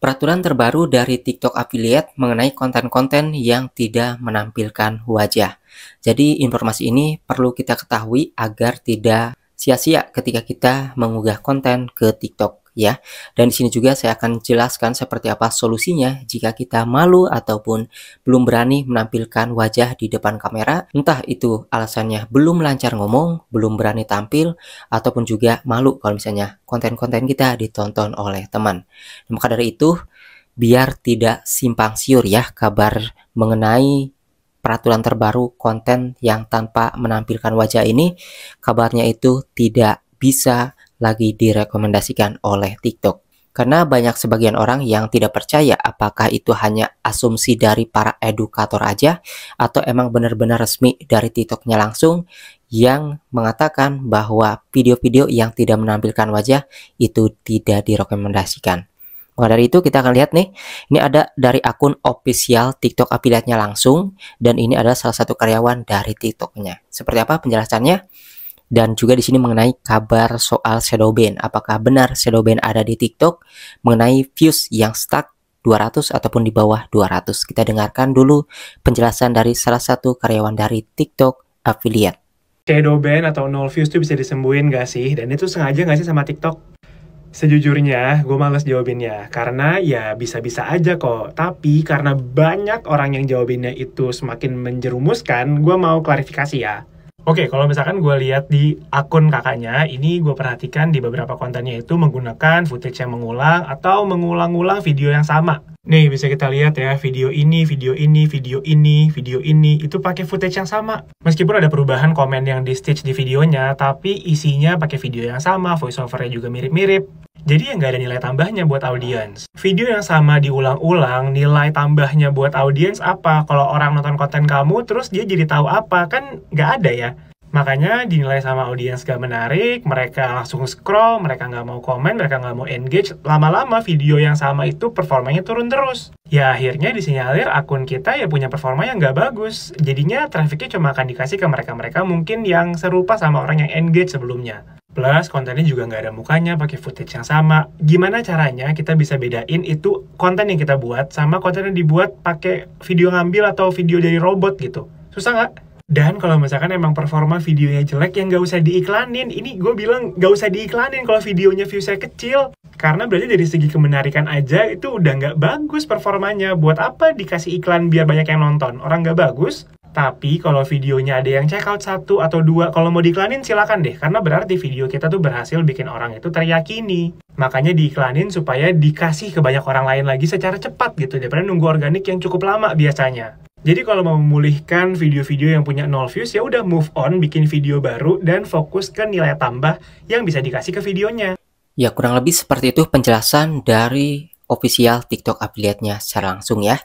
Peraturan terbaru dari TikTok Affiliate mengenai konten-konten yang tidak menampilkan wajah. Jadi informasi ini perlu kita ketahui agar tidak sia-sia ketika kita mengunggah konten ke TikTok ya. Dan di sini juga saya akan jelaskan seperti apa solusinya jika kita malu ataupun belum berani menampilkan wajah di depan kamera. Entah itu alasannya belum lancar ngomong, belum berani tampil, ataupun juga malu kalau misalnya konten-konten kita ditonton oleh teman. Maka dari itu, biar tidak simpang siur ya kabar mengenai peraturan terbaru konten yang tanpa menampilkan wajah ini, kabarnya itu tidak bisa lagi direkomendasikan oleh TikTok. Karena banyak sebagian orang yang tidak percaya apakah itu hanya asumsi dari para edukator aja atau emang benar-benar resmi dari TikToknya langsung yang mengatakan bahwa video-video yang tidak menampilkan wajah itu tidak direkomendasikan. Maka dari itu kita akan lihat nih, ini ada dari akun official TikTok affiliate-nya langsung, dan ini adalah salah satu karyawan dari TikTok-nya. Seperti apa penjelasannya? Dan juga di sini mengenai kabar soal shadow ban. Apakah benar shadow ban ada di TikTok mengenai views yang stuck 200 ataupun di bawah 200. Kita dengarkan dulu penjelasan dari salah satu karyawan dari TikTok affiliate. Shadow ban atau null views itu bisa disembuhin gak sih? Dan itu sengaja gak sih sama TikTok? Sejujurnya, gue males jawabinnya, karena ya bisa-bisa aja kok. Tapi karena banyak orang yang jawabinnya itu semakin menjerumuskan, gue mau klarifikasi ya. Oke, kalau misalkan gue lihat di akun kakaknya, ini gue perhatikan di beberapa kontennya itu menggunakan footage yang mengulang atau mengulang-ulang video yang sama. Nih, bisa kita lihat ya, video ini, video ini, video ini, video ini, itu pakai footage yang sama. Meskipun ada perubahan komen yang di-stitch di videonya, tapi isinya pakai video yang sama, voiceover-nya juga mirip-mirip. Jadi ya nggak ada nilai tambahnya buat audiens. Video yang sama diulang-ulang, nilai tambahnya buat audiens apa? Kalau orang nonton konten kamu, terus dia jadi tahu apa? Kan nggak ada ya. Makanya dinilai sama audiens gak menarik, mereka langsung scroll, mereka nggak mau komen, mereka nggak mau engage. Lama-lama video yang sama itu performanya turun terus. Ya akhirnya disinyalir akun kita ya punya performa yang nggak bagus. Jadinya trafficnya cuma akan dikasih ke mereka-mereka mungkin yang serupa sama orang yang engage sebelumnya. Plus kontennya juga nggak ada mukanya, pakai footage yang sama. Gimana caranya kita bisa bedain itu konten yang kita buat sama konten yang dibuat pakai video ngambil atau video dari robot gitu? Susah nggak? Dan kalau misalkan emang performa videonya jelek, yang nggak usah diiklanin. Ini gue bilang nggak usah diiklanin kalau videonya viewsnya kecil. Karena berarti dari segi kemenarikan aja itu udah nggak bagus performanya. Buat apa dikasih iklan biar banyak yang nonton? Orang nggak bagus. Tapi kalau videonya ada yang check out 1 atau 2, kalau mau diiklanin silakan deh. Karena berarti video kita tuh berhasil bikin orang itu teryakini. Makanya diiklanin supaya dikasih ke banyak orang lain lagi secara cepat gitu. Daripada nunggu organik yang cukup lama biasanya. Jadi kalau mau memulihkan video-video yang punya 0 views, ya udah move on, bikin video baru, dan fokus ke nilai tambah yang bisa dikasih ke videonya. Ya kurang lebih seperti itu penjelasan dari official TikTok affiliate-nya secara langsung ya.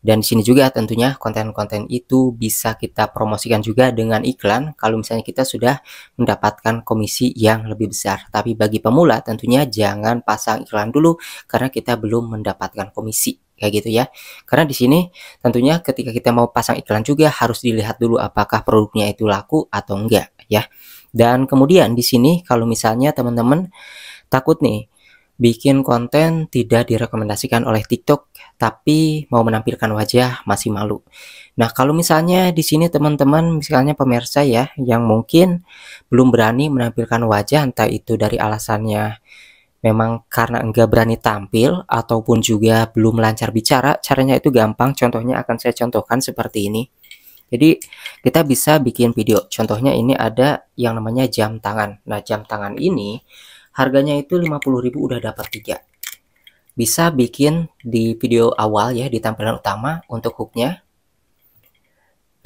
Dan di sini juga tentunya konten-konten itu bisa kita promosikan juga dengan iklan kalau misalnya kita sudah mendapatkan komisi yang lebih besar. Tapi bagi pemula tentunya jangan pasang iklan dulu karena kita belum mendapatkan komisi kayak gitu ya. Karena di sini tentunya ketika kita mau pasang iklan juga harus dilihat dulu apakah produknya itu laku atau enggak ya. Dan kemudian di sini kalau misalnya teman-teman takut nih bikin konten tidak direkomendasikan oleh TikTok, tapi mau menampilkan wajah masih malu. Nah, kalau misalnya di sini teman-teman, misalnya pemirsa ya, yang mungkin belum berani menampilkan wajah, entah itu dari alasannya memang karena enggak berani tampil, ataupun juga belum lancar bicara, caranya itu gampang, contohnya akan saya contohkan seperti ini. Jadi, kita bisa bikin video, contohnya ini ada yang namanya jam tangan. Nah, jam tangan ini harganya itu 50.000 udah dapat 3. Bisa bikin di video awal ya di tampilan utama untuk hooknya.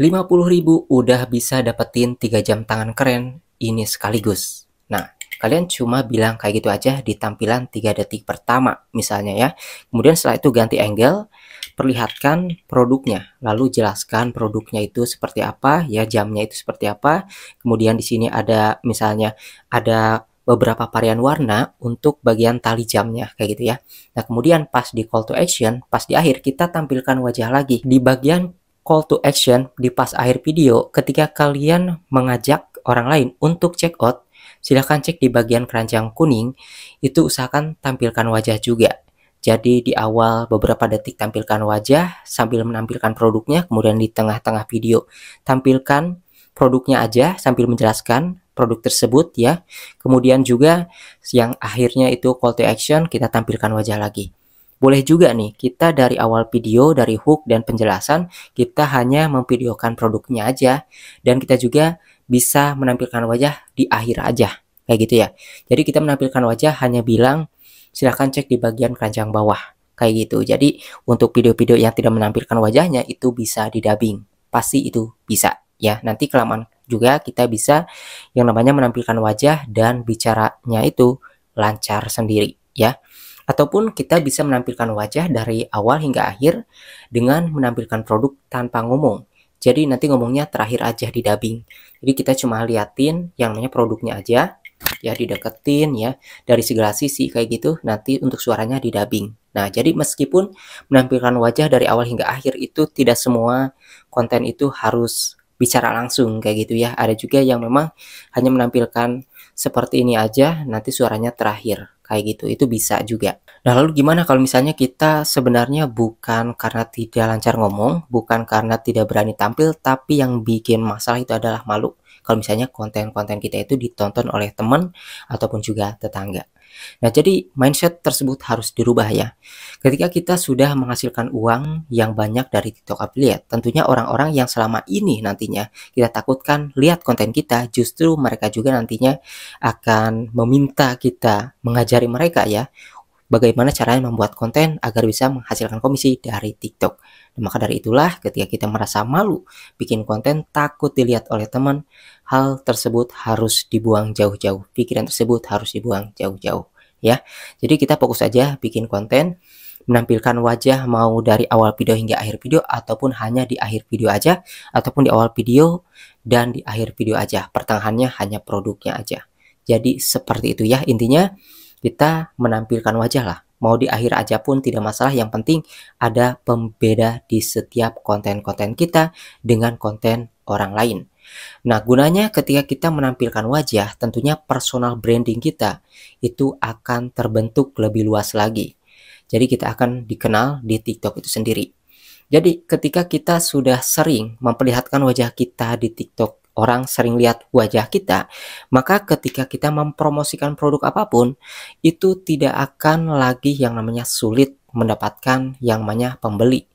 50.000 udah bisa dapetin 3 jam tangan keren ini sekaligus. Nah, kalian cuma bilang kayak gitu aja di tampilan 3 detik pertama misalnya ya. Kemudian setelah itu ganti angle, perlihatkan produknya, lalu jelaskan produknya itu seperti apa ya, jamnya itu seperti apa. Kemudian di sini ada misalnya ada beberapa varian warna untuk bagian tali jamnya kayak gitu ya. Nah, kemudian pas di call to action, pas di akhir kita tampilkan wajah lagi. Di bagian call to action di pas akhir video, ketika kalian mengajak orang lain untuk check out, silahkan cek di bagian keranjang kuning, itu usahakan tampilkan wajah juga. Jadi di awal beberapa detik tampilkan wajah sambil menampilkan produknya, kemudian di tengah-tengah video tampilkan produknya aja sambil menjelaskan produk tersebut ya. Kemudian juga yang akhirnya itu call to action, kita tampilkan wajah lagi. Boleh juga nih, kita dari awal video, dari hook dan penjelasan, kita hanya memvideokan produknya aja. Dan kita juga bisa menampilkan wajah di akhir aja, kayak gitu ya. Jadi kita menampilkan wajah hanya bilang, silahkan cek di bagian keranjang bawah, kayak gitu. Jadi untuk video-video yang tidak menampilkan wajahnya, itu bisa didubbing. Pasti itu bisa ya. Nanti kelamaan juga kita bisa yang namanya menampilkan wajah dan bicaranya itu lancar sendiri ya. Ataupun kita bisa menampilkan wajah dari awal hingga akhir dengan menampilkan produk tanpa ngomong. Jadi nanti ngomongnya terakhir aja di dubbing. Jadi kita cuma liatin yang namanya produknya aja, ya dideketin ya dari segala sisi kayak gitu. Nanti untuk suaranya di dubbing. Nah, jadi meskipun menampilkan wajah dari awal hingga akhir itu tidak semua konten itu harus bicara langsung kayak gitu ya. Ada juga yang memang hanya menampilkan seperti ini aja, nanti suaranya terakhir kayak gitu, itu bisa juga. Nah, lalu gimana kalau misalnya kita sebenarnya bukan karena tidak lancar ngomong, bukan karena tidak berani tampil, tapi yang bikin masalah itu adalah malu. Kalau misalnya konten-konten kita itu ditonton oleh teman ataupun juga tetangga. Nah, jadi mindset tersebut harus dirubah ya. Ketika kita sudah menghasilkan uang yang banyak dari TikTok Affiliate, tentunya orang-orang yang selama ini nantinya kita takutkan lihat konten kita, justru mereka juga nantinya akan meminta kita mengajari mereka ya, bagaimana caranya membuat konten agar bisa menghasilkan komisi dari TikTok. Nah, maka dari itulah ketika kita merasa malu bikin konten, takut dilihat oleh teman, hal tersebut harus dibuang jauh-jauh. Pikiran tersebut harus dibuang jauh-jauh ya. Jadi kita fokus aja bikin konten, menampilkan wajah mau dari awal video hingga akhir video, ataupun hanya di akhir video aja, ataupun di awal video dan di akhir video aja. Pertengahannya hanya produknya aja. Jadi seperti itu ya intinya. Kita menampilkan wajah lah, mau di akhir aja pun tidak masalah, yang penting ada pembeda di setiap konten-konten kita dengan konten orang lain. Nah, gunanya ketika kita menampilkan wajah, tentunya personal branding kita itu akan terbentuk lebih luas lagi. Jadi kita akan dikenal di TikTok itu sendiri. Jadi ketika kita sudah sering memperlihatkan wajah kita di TikTok, orang sering lihat wajah kita, maka ketika kita mempromosikan produk apapun, itu tidak akan lagi yang namanya sulit mendapatkan yang namanya pembeli.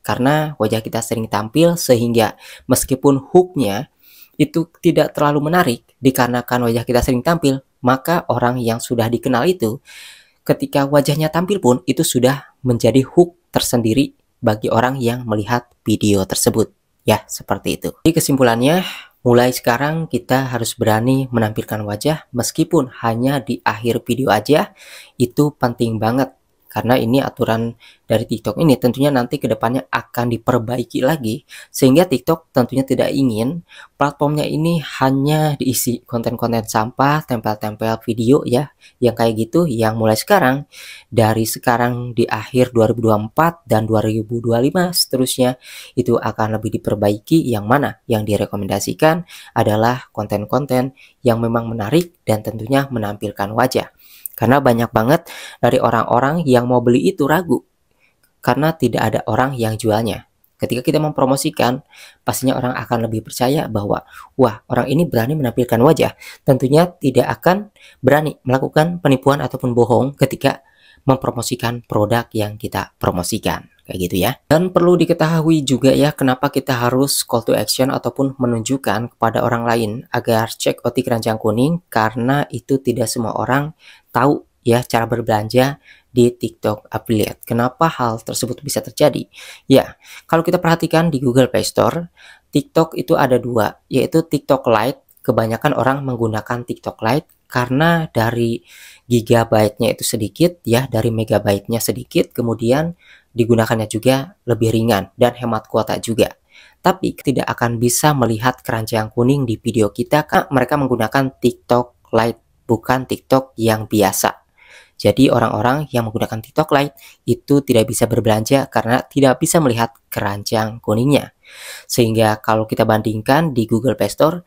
Karena wajah kita sering tampil sehingga meskipun hooknya itu tidak terlalu menarik, dikarenakan wajah kita sering tampil, maka orang yang sudah dikenal itu ketika wajahnya tampil pun itu sudah menjadi hook tersendiri bagi orang yang melihat video tersebut. Ya, seperti itu. Jadi kesimpulannya, mulai sekarang kita harus berani menampilkan wajah meskipun hanya di akhir video aja, itu penting banget. Karena ini aturan dari TikTok ini tentunya nanti kedepannya akan diperbaiki lagi, sehingga TikTok tentunya tidak ingin platformnya ini hanya diisi konten-konten sampah, tempel-tempel video ya, yang kayak gitu, yang mulai sekarang, dari sekarang di akhir 2024 dan 2025 seterusnya, itu akan lebih diperbaiki, yang mana yang direkomendasikan adalah konten-konten yang memang menarik dan tentunya menampilkan wajah. Karena banyak banget dari orang-orang yang mau beli itu ragu karena tidak ada orang yang jualnya. Ketika kita mempromosikan, pastinya orang akan lebih percaya bahwa wah, orang ini berani menampilkan wajah. Tentunya tidak akan berani melakukan penipuan ataupun bohong ketika mempromosikan produk yang kita promosikan. Kayak gitu ya. Dan perlu diketahui juga ya, kenapa kita harus call to action ataupun menunjukkan kepada orang lain agar cek OT keranjang kuning, karena itu tidak semua orang tahu ya cara berbelanja di TikTok Affiliate. Kenapa hal tersebut bisa terjadi? Ya, kalau kita perhatikan di Google Play Store, TikTok itu ada dua, yaitu TikTok Lite. Kebanyakan orang menggunakan TikTok Lite karena dari gigabyte-nya itu sedikit ya, dari megabyte-nya sedikit, kemudian digunakannya juga lebih ringan dan hemat kuota juga. Tapi tidak akan bisa melihat keranjang kuning di video kita karena mereka menggunakan TikTok Lite, bukan TikTok yang biasa. Jadi orang-orang yang menggunakan TikTok Lite itu tidak bisa berbelanja karena tidak bisa melihat keranjang kuningnya. Sehingga kalau kita bandingkan di Google Play Store,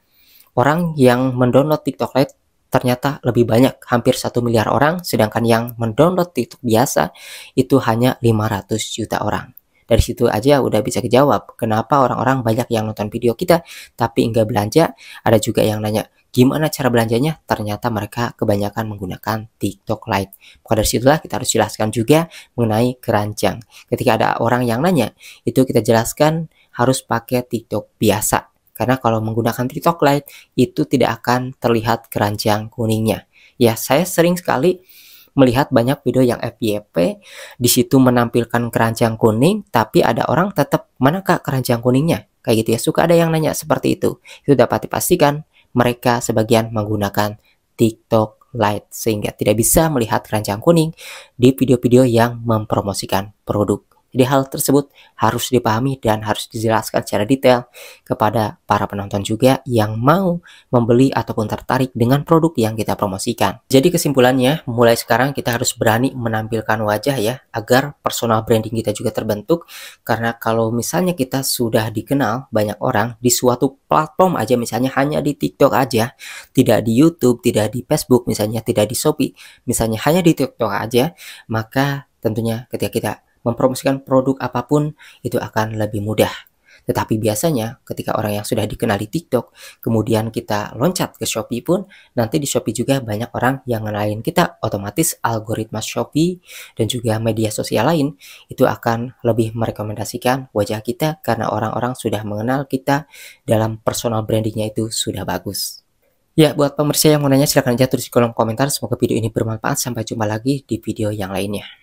orang yang mendownload TikTok Lite ternyata lebih banyak, hampir 1 miliar orang, sedangkan yang mendownload TikTok biasa itu hanya 500 juta orang. Dari situ aja udah bisa kejawab kenapa orang-orang banyak yang nonton video kita tapi enggak belanja. Ada juga yang nanya gimana cara belanjanya, ternyata mereka kebanyakan menggunakan TikTok Lite. Maka dari situlah kita harus jelaskan juga mengenai keranjang. Ketika ada orang yang nanya, itu kita jelaskan harus pakai TikTok biasa. Karena kalau menggunakan TikTok Lite itu tidak akan terlihat keranjang kuningnya. Ya, saya sering sekali melihat banyak video yang FYP di situ menampilkan keranjang kuning, tapi ada orang tetap manakah keranjang kuningnya? Kayak gitu ya, suka ada yang nanya seperti itu. Itu dapat dipastikan mereka sebagian menggunakan TikTok Lite sehingga tidak bisa melihat keranjang kuning di video-video yang mempromosikan produk. Jadi hal tersebut harus dipahami dan harus dijelaskan secara detail kepada para penonton juga yang mau membeli ataupun tertarik dengan produk yang kita promosikan. Jadi kesimpulannya, mulai sekarang kita harus berani menampilkan wajah ya, agar personal branding kita juga terbentuk. Karena kalau misalnya kita sudah dikenal banyak orang di suatu platform aja, misalnya hanya di TikTok aja, tidak di YouTube, tidak di Facebook, misalnya tidak di Shopee, misalnya hanya di TikTok aja, maka tentunya ketika kita mempromosikan produk apapun itu akan lebih mudah. Tetapi biasanya ketika orang yang sudah dikenal di TikTok, kemudian kita loncat ke Shopee pun, nanti di Shopee juga banyak orang yang ngenalin kita, otomatis algoritma Shopee dan juga media sosial lain itu akan lebih merekomendasikan wajah kita karena orang-orang sudah mengenal kita dalam personal brandingnya itu sudah bagus. Ya, buat pemirsa yang mau nanya silahkan aja tulis di kolom komentar. Semoga video ini bermanfaat. Sampai jumpa lagi di video yang lainnya.